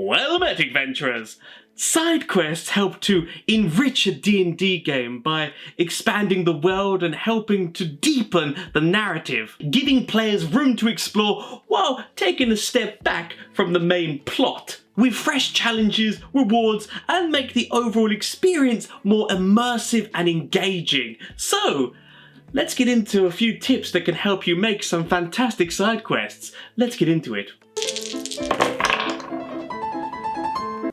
Well met, adventurers! Side quests help to enrich a D&D game by expanding the world and helping to deepen the narrative, giving players room to explore while taking a step back from the main plot, with fresh challenges, rewards, and make the overall experience more immersive and engaging. So, let's get into a few tips that can help you make some fantastic side quests. Let's get into it.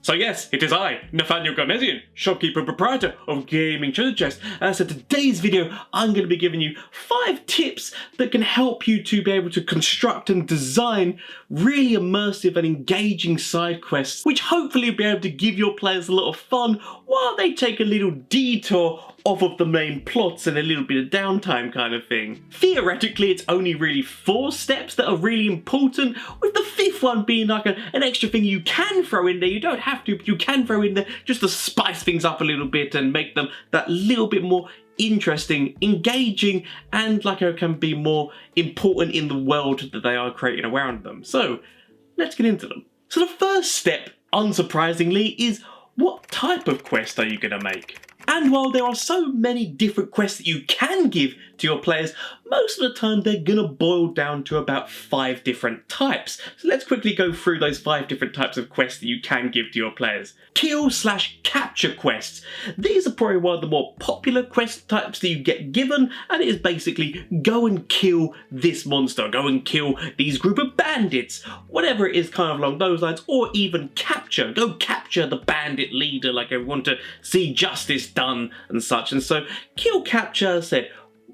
So yes, it is I, Nathaniel Gomezian, shopkeeper and proprietor of Gaming Treasure Chest. So today's video, I'm going to be giving you 5 tips that can help you to be able to construct and design really immersive and engaging side quests, which hopefully will be able to give your players a lot of fun while they take a little detour off of the main plots and a little bit of downtime kind of thing. Theoretically, it's only really 4 steps that are really important, with the 5th one being like an extra thing you can throw in there. You don't have to, but you can throw in there just to spice things up a little bit and make them that little bit more interesting, engaging, and can be more important in the world that they are creating around them. So let's get into them. So the first step, unsurprisingly, is what type of quest are you going to make? And while there are so many different quests that you can give to your players, most of the time they're gonna boil down to about 5 different types. So let's quickly go through those 5 different types of quests that you can give to your players. Kill/capture quests. These are probably one of the more popular quest types that you get given, and it is basically go and kill this monster, go and kill these group of bandits, whatever it is kind of along those lines, or even capture, go capture the bandit leader, like I want to see justice done and such. And so kill capture, as I said,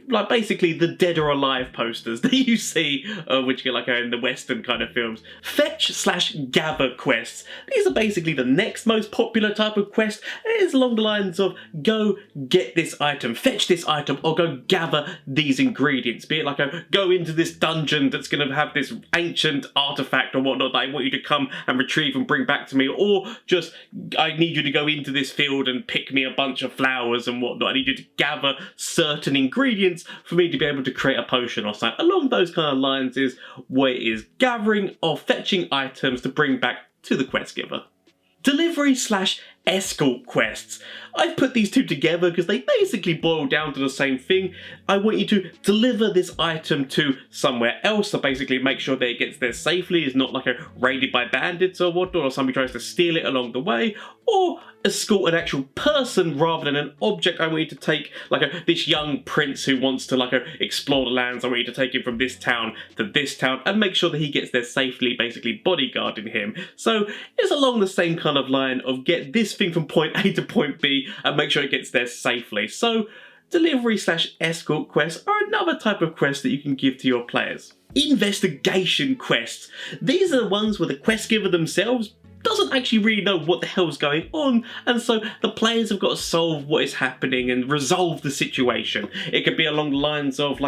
like basically the dead or alive posters that you see, which get in the Western kind of films. Fetch/gather quests. These are basically the next most popular type of quest. It is along the lines of go get this item, fetch this item, or go gather these ingredients. Be it go into this dungeon that's going to have this ancient artifact or whatnot that I want you to come and retrieve and bring back to me, or just I need you to go into this field and pick me a bunch of flowers and whatnot. I need you to gather certain ingredients for me to be able to create a potion or something. Along those kind of lines is what it is, gathering or fetching items to bring back to the quest giver. Delivery/escort quests. I've put these two together because they basically boil down to the same thing. I want you to deliver this item to somewhere else, so basically make sure that it gets there safely, is not raided by bandits or whatnot, or somebody tries to steal it along the way, or escort an actual person rather than an object. I want you to take this young prince who wants to explore the lands. I want you to take him from this town to this town and make sure that he gets there safely, basically bodyguarding him. So it's along the same kind of line of get this thing from point A to point B and make sure it gets there safely. So delivery/escort quests are another type of quest that you can give to your players. Investigation quests. These are the ones where the quest giver themselves doesn't actually really know what the hell's going on, and so the players have got to solve what is happening and resolve the situation. It could be along the lines of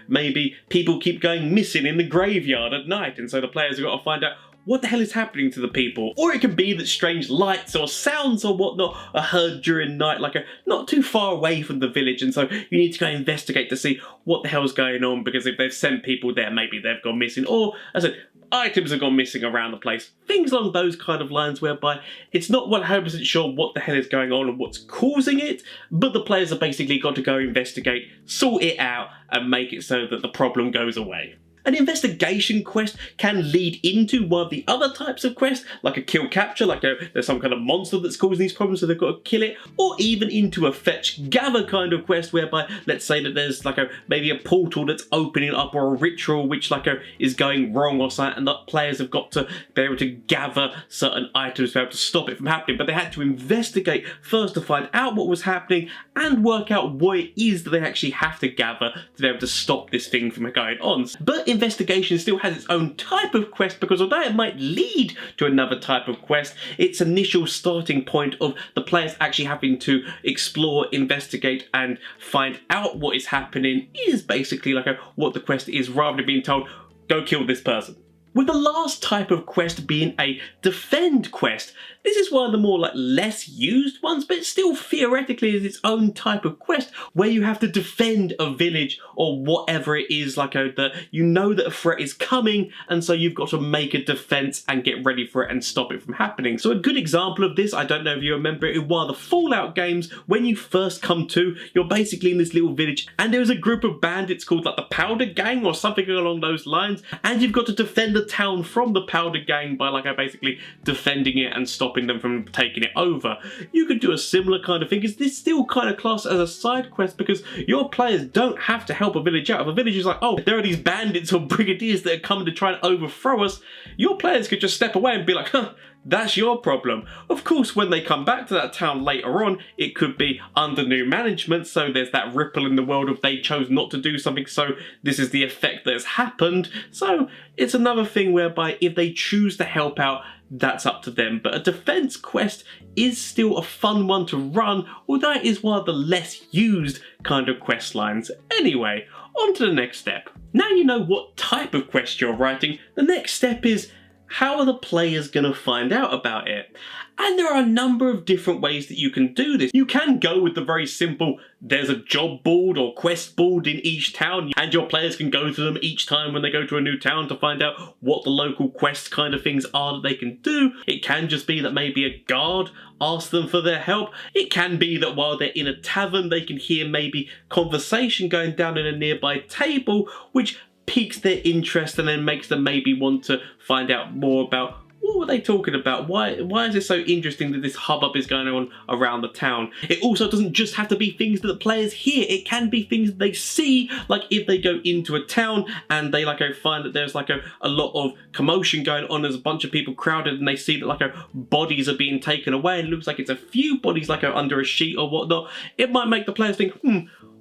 maybe people keep going missing in the graveyard at night, and so the players have got to find out what the hell is happening to the people. Or it could be that strange lights or sounds or whatnot are heard during night, not too far away from the village, and so you need to go investigate to see what the hell's going on, because if they've sent people there, maybe they've gone missing, or as I said, items have gone missing around the place. Things along those kind of lines whereby it's not 100% sure what the hell is going on and what's causing it, but the players have basically got to go investigate, sort it out, and make it so that the problem goes away. An investigation quest can lead into one of the other types of quests, like a kill capture, there's some kind of monster that's causing these problems so they've got to kill it, or even into a fetch gather kind of quest whereby, let's say that there's maybe a portal that's opening up, or a ritual which is going wrong or something, and the players have got to be able to gather certain items to be able to stop it from happening, but they had to investigate first to find out what was happening and work out what it is that they actually have to gather to be able to stop this thing from going on. But investigation still has its own type of quest, because although it might lead to another type of quest, its initial starting point of the players actually having to explore, investigate, and find out what is happening is basically what the quest is, rather than being told, go kill this person. With the last type of quest being a defend quest. This is one of the more less used ones, but it still theoretically is its own type of quest where you have to defend a village or whatever it is, you know that a threat is coming, and so you've got to make a defense and get ready for it and stop it from happening. So a good example of this, I don't know if you remember it, in one of the Fallout games, when you first come to, you're basically in this little village and there's a group of bandits called the Powder Gang or something along those lines, and you've got to defend the town from the Powder Gang by basically defending it and stopping them from taking it over. You could do a similar kind of thing. Is this still kind of classed as a side quest because your players don't have to help a village out. If a village is oh, there are these bandits or brigadiers that are coming to try and overthrow us, your players could just step away and be huh, that's your problem. Of course, when they come back to that town later on, it could be under new management, so there's that ripple in the world of they chose not to do something, so this is the effect that has happened. So it's another thing whereby if they choose to help out, that's up to them. But a defense quest is still a fun one to run, although it is one of the less used kind of quest lines. Anyway, on to the next step. Now you know what type of quest you're writing, the next step is how are the players going to find out about it? And there are a number of different ways that you can do this. You can go with the very simple, there's a job board or quest board in each town, and your players can go to them each time when they go to a new town to find out what the local quest kind of things are that they can do. It can just be that maybe a guard asks them for their help. It can be that while they're in a tavern, they can hear maybe conversation going down in a nearby table, which piques their interest and then makes them maybe want to find out more about what were they talking about? Why is it so interesting that this hubbub is going on around the town? It also doesn't just have to be things that the players hear. It can be things that they see, like if they go into a town and they find that there's a lot of commotion going on, there's a bunch of people crowded and they see that bodies are being taken away and it looks like it's a few bodies under a sheet or whatnot. It might make the players think,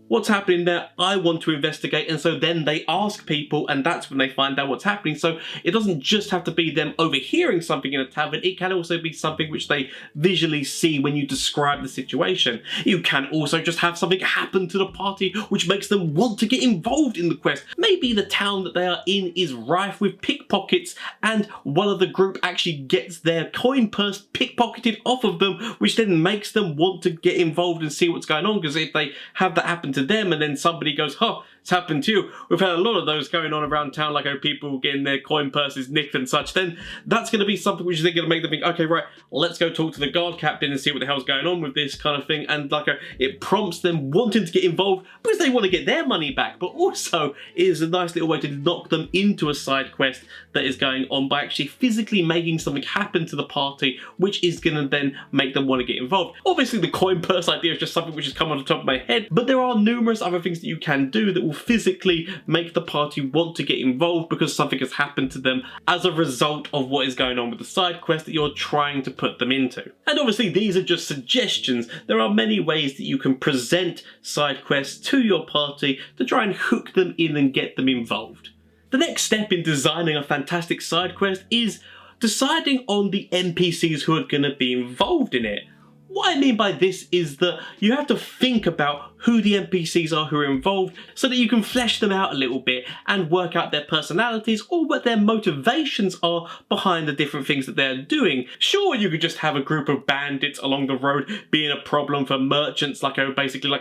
what's happening there? I want to investigate. And so then they ask people and that's when they find out what's happening. So it doesn't just have to be them overhearing something in a tavern. It can also be something which they visually see when you describe the situation. You can also just have something happen to the party which makes them want to get involved in the quest. Maybe the town that they are in is rife with pickpockets and one of the group actually gets their coin purse pickpocketed off of them, which then makes them want to get involved and see what's going on, because if they have that happen to them and then somebody goes, it's happened to you. We've had a lot of those going on around town, people getting their coin purses nicked and such. Then that's going to be something which is going to make them think, okay, right, let's go talk to the guard captain and see what the hell's going on with this kind of thing. And it prompts them wanting to get involved because they want to get their money back, but also is a nice little way to knock them into a side quest that is going on by actually physically making something happen to the party, which is going to then make them want to get involved. Obviously, the coin purse idea is just something which has come on the top of my head, but there are numerous other things that you can do that will physically make the party want to get involved because something has happened to them as a result of what is going on with the side quest that you're trying to put them into. And obviously these are just suggestions. There are many ways that you can present side quests to your party to try and hook them in and get them involved. The next step in designing a fantastic side quest is deciding on the NPCs who are going to be involved in it. What I mean by this is that you have to think about who the NPCs are who are involved so that you can flesh them out a little bit and work out their personalities or what their motivations are behind the different things that they're doing. Sure, you could just have a group of bandits along the road being a problem for merchants, basically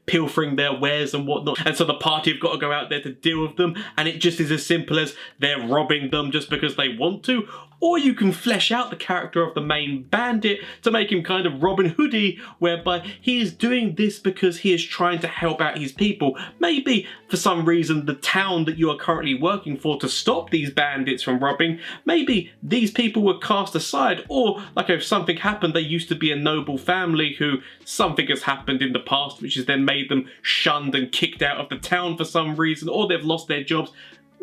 pilfering their wares and whatnot, and so the party have got to go out there to deal with them, and it just is as simple as they're robbing them just because they want to. Or you can flesh out the character of the main bandit to make him kind of Robin Hoody, whereby he is doing this because he is trying to help out his people. Maybe for some reason the town that you are currently working for to stop these bandits from robbing, maybe these people were cast aside, or if something happened, they used to be a noble family who something has happened in the past which has then made them shunned and kicked out of the town for some reason, or they've lost their jobs.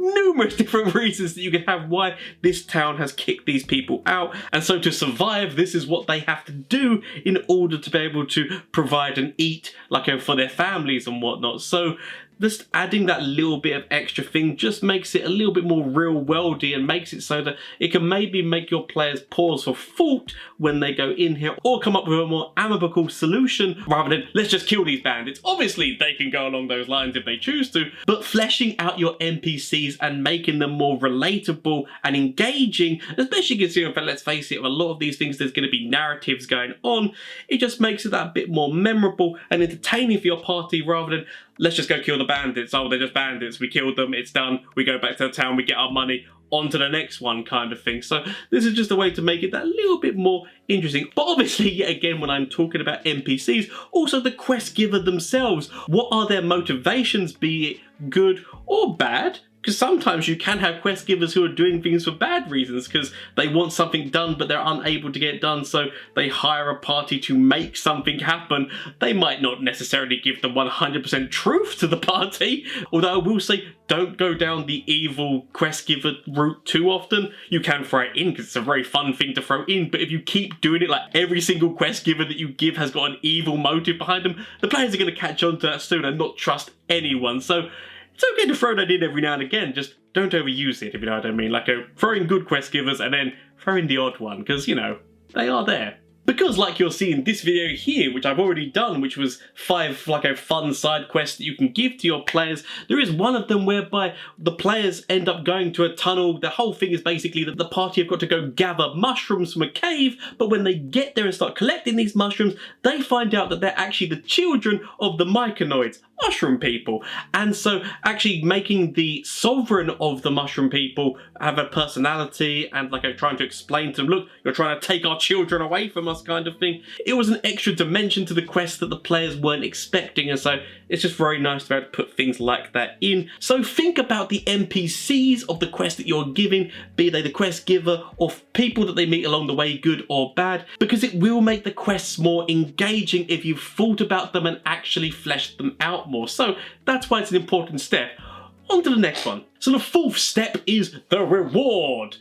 Numerous different reasons that you can have why this town has kicked these people out, and so to survive, this is what they have to do in order to be able to provide and eat for their families and whatnot. So just adding that little bit of extra thing just makes it a little bit more real worldy and makes it so that it can maybe make your players pause for thought when they go in here, or come up with a more amicable solution rather than let's just kill these bandits. Obviously they can go along those lines if they choose to, but fleshing out your NPCs and making them more relatable and engaging, especially considering, let's face it, a lot of these things there's going to be narratives going on, it just makes it that bit more memorable and entertaining for your party rather than let's just go kill the bandits. Oh, they're just bandits, we killed them, it's done, we go back to the town, we get our money, on to the next one kind of thing. So this is just a way to make it that little bit more interesting. But obviously, yet again, when I'm talking about NPCs, also the quest giver themselves. What are their motivations, be it good or bad? Because sometimes you can have quest givers who are doing things for bad reasons because they want something done but they're unable to get it done, so they hire a party to make something happen. They might not necessarily give the 100% truth to the party, although I will say don't go down the evil quest giver route too often. You can throw it in because it's a very fun thing to throw in, but if you keep doing it, like every single quest giver that you give has got an evil motive behind them, the players are going to catch on to that soon and not trust anyone. So it's okay to throw that in every now and again, just don't overuse it, if you know what I mean. Like throwing good quest givers and then throwing the odd one, because, you know, they are there. Because like you'll see in this video here, which I've already done, which was 5 like a fun side quests that you can give to your players, there is one of them whereby the players end up going to a tunnel. The whole thing is basically that the party have got to go gather mushrooms from a cave, but when they get there and start collecting these mushrooms, they find out that they're actually the children of the myconoids, mushroom people. And so actually making the sovereign of the mushroom people have a personality and like trying to explain to them, look, you're trying to take our children away from us kind of thing. It was an extra dimension to the quest that the players weren't expecting, and so it's just very nice to be able to put things like that in. So think about the NPCs of the quest that you're giving, be they the quest giver or people that they meet along the way, good or bad, because it will make the quests more engaging if you've thought about them and actually fleshed them out more. So that's why it's an important step. On to the next one. So the 4th step is the reward.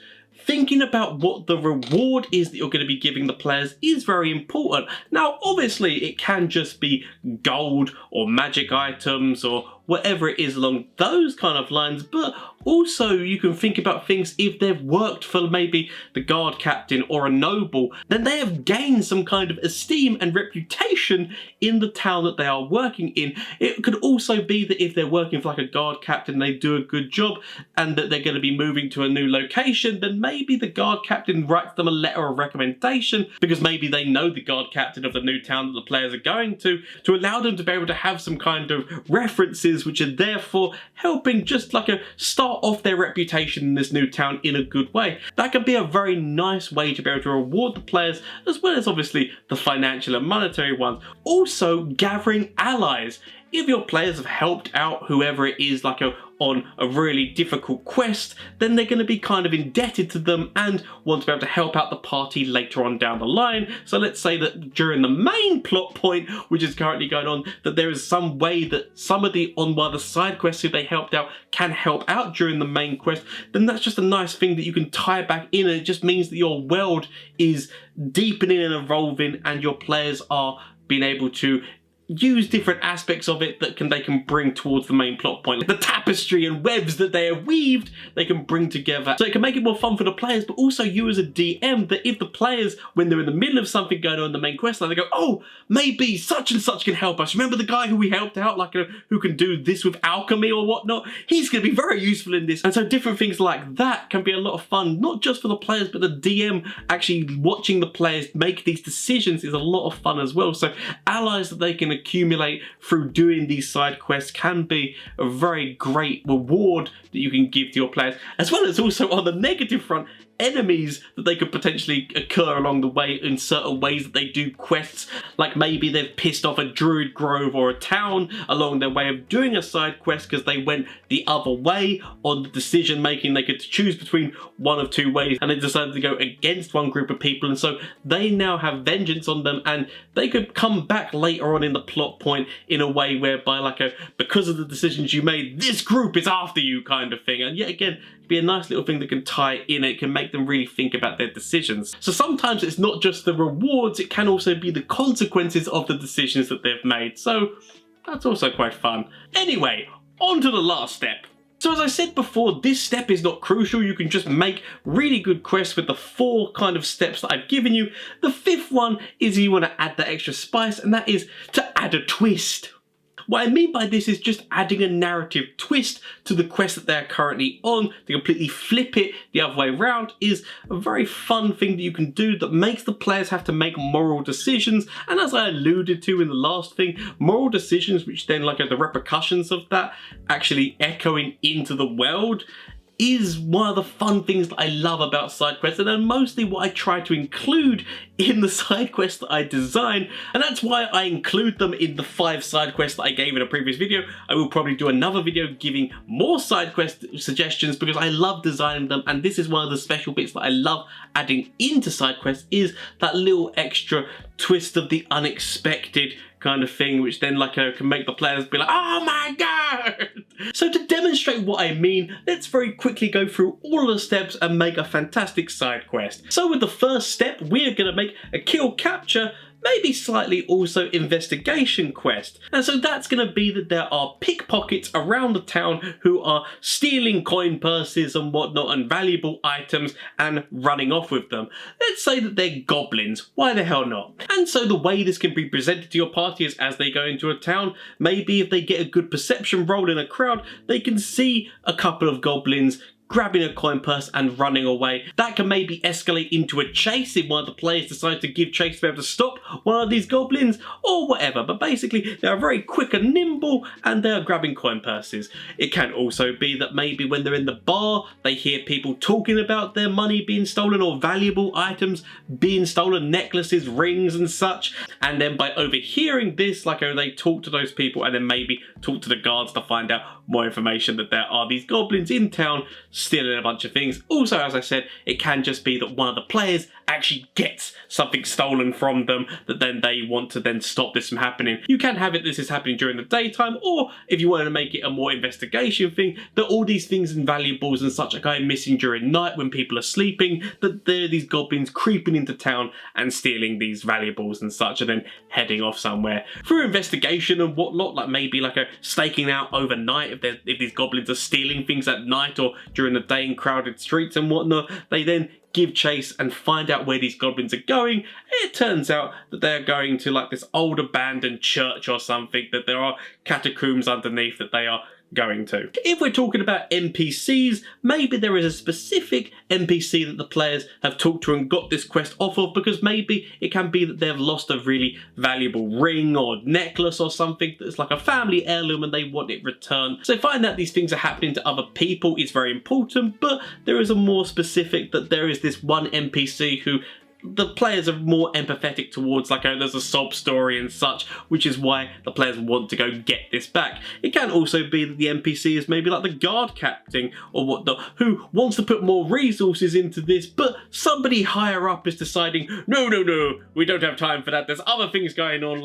Thinking about what the reward is that you're going to be giving the players is very important. Now, obviously, it can just be gold or magic items or whatever it is along those kind of lines, but also you can think about things if they've worked for maybe the guard captain or a noble, then they have gained some kind of esteem and reputation in the town that they are working in. It could also be that if they're working for like a guard captain, they do a good job and that they're going to be moving to a new location, then maybe the guard captain writes them a letter of recommendation because maybe they know the guard captain of the new town that the players are going to allow them to be able to have some kind of references which are therefore helping just like start off their reputation in this new town in a good way. That can be a very nice way to be able to reward the players, as well as obviously the financial and monetary ones. Also, gathering allies. If your players have helped out whoever it is on a really difficult quest, then they're going to be kind of indebted to them and want to be able to help out the party later on down the line. So let's say that during the main plot point, which is currently going on, that there is some way that some of the other side quests who they helped out can help out during the main quest, then that's just a nice thing that you can tie back in, and it just means that your world is deepening and evolving and your players are being able to use different aspects of it that they can bring towards the main plot point. The tapestry and webs that they have weaved, they can bring together. So it can make it more fun for the players, but also you as a DM, that if the players, when they're in the middle of something going on in the main quest line, they go, oh, maybe such and such can help us. Remember the guy who we helped out, who can do this with alchemy or whatnot? He's going to be very useful in this. And so different things like that can be a lot of fun, not just for the players, but the DM actually watching the players make these decisions is a lot of fun as well. So allies that they can accumulate through doing these side quests can be a very great reward that you can give to your players, as well as also on the negative front, enemies that they could potentially occur along the way in certain ways that they do quests, like maybe they've pissed off a druid grove or a town along their way of doing a side quest because they went the other way on the decision making. They could choose between one of 2 ways and they decided to go against one group of people, and so they now have vengeance on them, and they could come back later on in the plot point in a way whereby because of the decisions you made, this group is after you kind of thing. And yet again, be a nice little thing that can tie in. It can make them really think about their decisions. So sometimes it's not just the rewards, it can also be the consequences of the decisions that they've made. So that's also quite fun. Anyway, on to the last step. So as I said before, this step is not crucial. You can just make really good quests with the 4 kind of steps that I've given you. The 5th one is you want to add that extra spice, and that is to add a twist. What I mean by this is just adding a narrative twist to the quest that they're currently on, to completely flip it the other way around is a very fun thing that you can do that makes the players have to make moral decisions. And as I alluded to in the last thing, moral decisions which then like the repercussions of that actually echoing into the world is one of the fun things that I love about side quests, and then mostly what I try to include in the side quests that I design, and that's why I include them in the 5 side quests that I gave in a previous video. I will probably do another video giving more side quest suggestions because I love designing them, and this is one of the special bits that I love adding into side quests is that little extra twist of the unexpected kind of thing, which then can make the players be like, oh my god! So to demonstrate what I mean, let's very quickly go through all of the steps and make a fantastic side quest. So with the first step, we're going to make a kill capture, maybe slightly also investigation quest. And so that's going to be that there are pickpockets around the town who are stealing coin purses and whatnot and valuable items and running off with them. Let's say that they're goblins. Why the hell not? And so the way this can be presented to your party is as they go into a town, maybe if they get a good perception roll in a crowd, they can see a couple of goblins grabbing a coin purse and running away. That can maybe escalate into a chase if one of the players decides to give chase to be able to stop one of these goblins or whatever. But basically, they are very quick and nimble and they are grabbing coin purses. It can also be that maybe when they're in the bar, they hear people talking about their money being stolen or valuable items being stolen, necklaces, rings and such. And then by overhearing this, they talk to those people and then maybe talk to the guards to find out more information that there are these goblins in town stealing a bunch of things. Also, as I said, it can just be that one of the players actually gets something stolen from them that then they want to then stop this from happening. You can have it this is happening during the daytime, or if you want to make it a more investigation thing, that all these things and valuables and such are going missing during night when people are sleeping, that there are these goblins creeping into town and stealing these valuables and such, and then heading off somewhere. Through investigation and whatnot, maybe a staking out overnight if these goblins are stealing things at night or during the day in crowded streets and whatnot, they then give chase and find out where these goblins are going. It turns out that they're going to this old abandoned church or something, that there are catacombs underneath that they are going to. If we're talking about NPCs, maybe there is a specific NPC that the players have talked to and got this quest off of, because maybe it can be that they've lost a really valuable ring or necklace or something that's like a family heirloom and they want it returned. So find out these things are happening to other people is very important, but there is a more specific that there is this one NPC who the players are more empathetic towards, there's a sob story and such, which is why the players want to go get this back. It can also be that the NPC is maybe the guard captain or whatnot, who wants to put more resources into this, but somebody higher up is deciding, no, we don't have time for that, there's other things going on,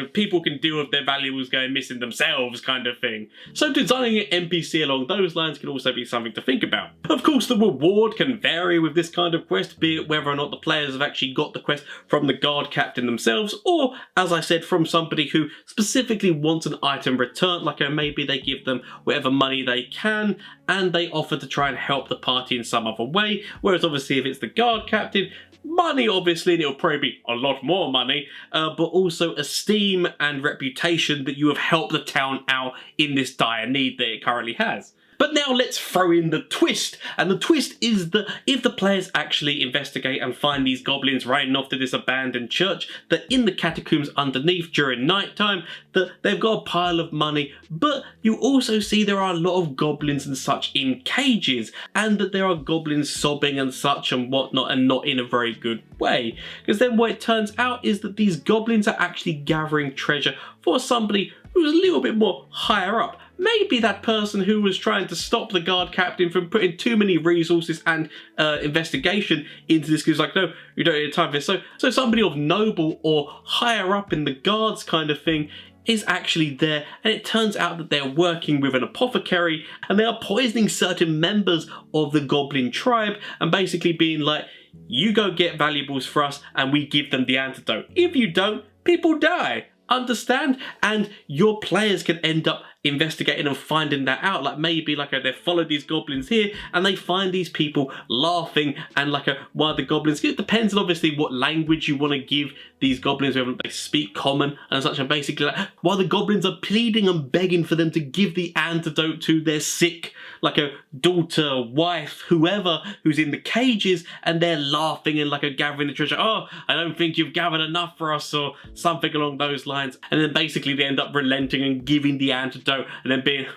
people can deal with their valuables going missing themselves kind of thing. So designing an NPC along those lines can also be something to think about. Of course, the reward can vary with this kind of quest, be it whether or not the players have actually got the quest from the guard captain themselves, or as I said, from somebody who specifically wants an item returned, maybe they give them whatever money they can and they offer to try and help the party in some other way, whereas obviously if it's the guard captain, money obviously, and it'll probably be a lot more money, but also esteem and reputation that you have helped the town out in this dire need that it currently has. But now let's throw in the twist, and the twist is that if the players actually investigate and find these goblins running off to this abandoned church, that in the catacombs underneath during night time, that they've got a pile of money, but you also see there are a lot of goblins and such in cages, and that there are goblins sobbing and such and whatnot, and not in a very good way. Because then what it turns out is that these goblins are actually gathering treasure for somebody who's a little bit more higher up. Maybe that person who was trying to stop the guard captain from putting too many resources and investigation into this, because no, you don't have time for this. So somebody of noble or higher up in the guards kind of thing is actually there, and it turns out that they're working with an apothecary and they are poisoning certain members of the goblin tribe and basically being like, you go get valuables for us and we give them the antidote. If you don't, people die. Understand? And your players can end up investigating and finding that out. Like maybe like they follow these goblins here and they find these people laughing, and like while the goblins, it depends on obviously what language you want to give these goblins, whether they speak common and such, and basically like, while the goblins are pleading and begging for them to give the antidote to their sick like a daughter, wife, whoever who's in the cages, and they're laughing and like gathering the treasure. Oh, I don't think you've gathered enough for us, or something along those lines. And then basically they end up relenting and giving the antidote, and then being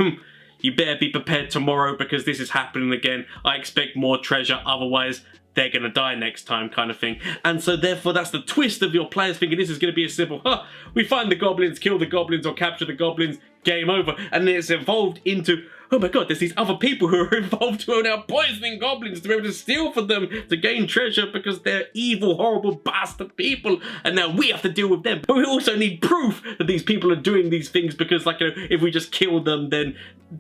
you better be prepared tomorrow because this is happening again. I expect more treasure, otherwise they're gonna die next time, kind of thing. And so therefore that's the twist of your players thinking this is gonna be a simple, we find the goblins, kill the goblins, or capture the goblins, game over. And then it's evolved into, oh my god, there's these other people who are involved who are now poisoning goblins to be able to steal from them to gain treasure because they're evil, horrible, bastard people, and now we have to deal with them. But we also need proof that these people are doing these things, because like if we just kill them, then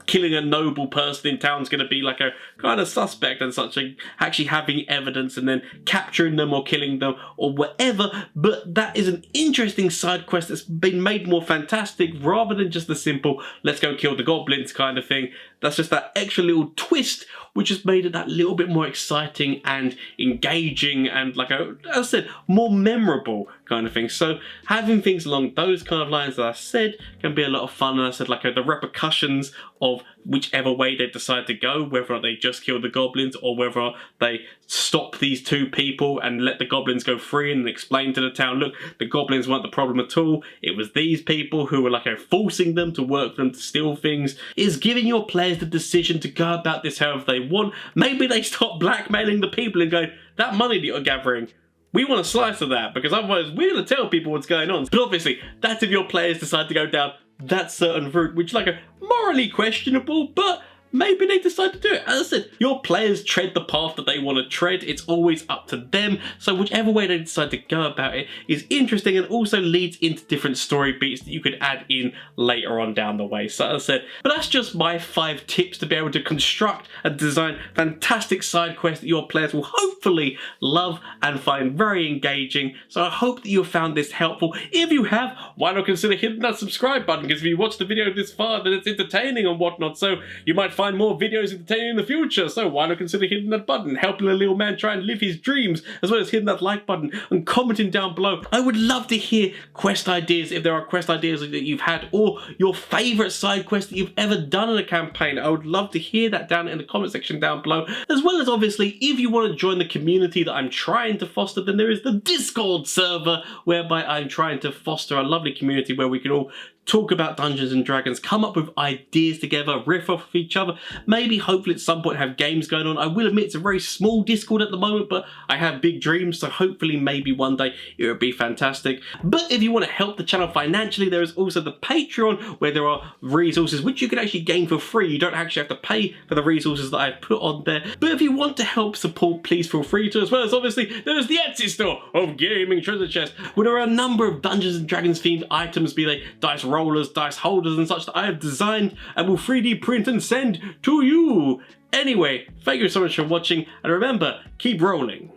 killing a noble person in town is going to be like a kind of suspect and such, like actually having evidence and then capturing them or killing them or whatever. But that is an interesting side quest that's been made more fantastic rather than just the simple let's go kill the goblins kind of thing. That's just that extra little twist which has made it that little bit more exciting and engaging and, like as I said, more memorable kind of thing. So having things along those kind of lines that I said can be a lot of fun. And I said, like the repercussions of whichever way they decide to go, whether or not they just kill the goblins or whether they stop these two people and let the goblins go free and explain to the town, look, the goblins weren't the problem at all. It was these people who were forcing them to work for them to steal things. Is giving your players the decision to go about this however they want. Maybe they stop blackmailing the people and going, that money that you're gathering, we want a slice of that, because otherwise we're going to tell people what's going on. But obviously, that's if your players decide to go down that certain route, which is morally questionable, but maybe they decide to do it. As I said, your players tread the path that they want to tread. It's always up to them. So whichever way they decide to go about it is interesting and also leads into different story beats that you could add in later on down the way. So as I said, but that's just my 5 tips to be able to construct and design fantastic side quests that your players will hopefully love and find very engaging. So I hope that you have found this helpful. If you have, why not consider hitting that subscribe button? Because if you watch the video this far, then it's entertaining and whatnot. So you might find more videos entertaining in the future, so why not consider hitting that button, helping a little man try and live his dreams, as well as hitting that like button and commenting down below. I would love to hear quest ideas, if there are quest ideas that you've had, or your favourite side quest that you've ever done in a campaign. I would love to hear that down in the comment section down below, as well as obviously if you want to join the community that I'm trying to foster, then there is the Discord server, whereby I'm trying to foster a lovely community where we can all talk about Dungeons and Dragons, come up with ideas together, riff off of each other, maybe hopefully at some point have games going on. I will admit it's a very small Discord at the moment, but I have big dreams, so hopefully maybe one day it would be fantastic. But if you want to help the channel financially, there is also the Patreon, where there are resources which you can actually gain for free. You don't actually have to pay for the resources that I've put on there. But if you want to help support, please feel free to, as well as obviously there is the Etsy store of Gaming Treasure Chest, where there are a number of Dungeons and Dragons themed items, be they dice rollers, dice holders and such, that I have designed and will 3D print and send to you. Anyway, thank you so much for watching, and remember, keep rolling.